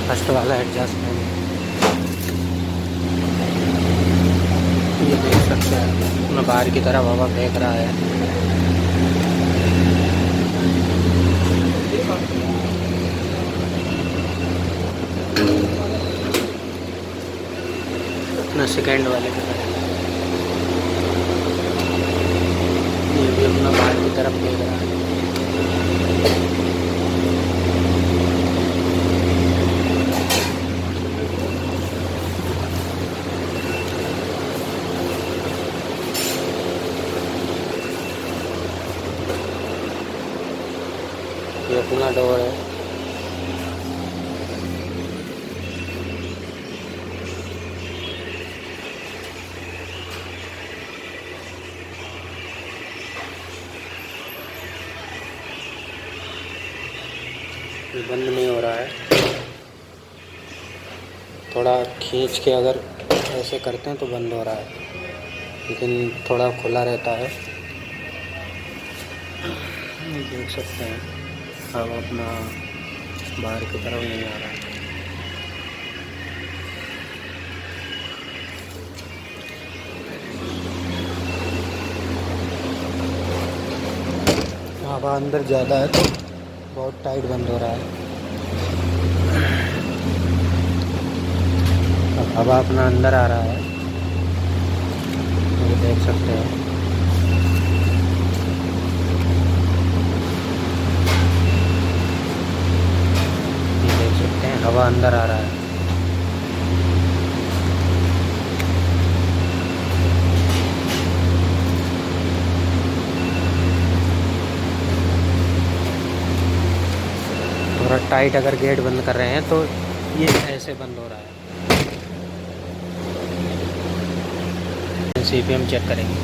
First वाला adjust fan. ये देख सकते हैं अपना बाहर की तरफ हवा फेंक रहा है। अपना सेकेंड वाले की तरफ ये भी अपना बाहर की तरफ फेंक रहा है। ये अपना डोर है। ये बंद नहीं हो रहा है। थोड़ा खींच के अगर ऐसे करते हैं तो बंद हो रहा है, लेकिन थोड़ा खुला रहता है। ये देख सकते हैं अब अपना बाहर की तरफ नहीं आ रहा है। हवा अंदर ज़्यादा है तो बहुत टाइट बंद हो रहा है। अब हवा अपना अंदर आ रहा है, ये देख सकते हैं। ये देख सकते हैं हवा अंदर आ रहा है। थोड़ा टाइट अगर गेट बंद कर रहे हैं तो ये ऐसे बंद हो रहा है। सीपीएम चेक करेंगे।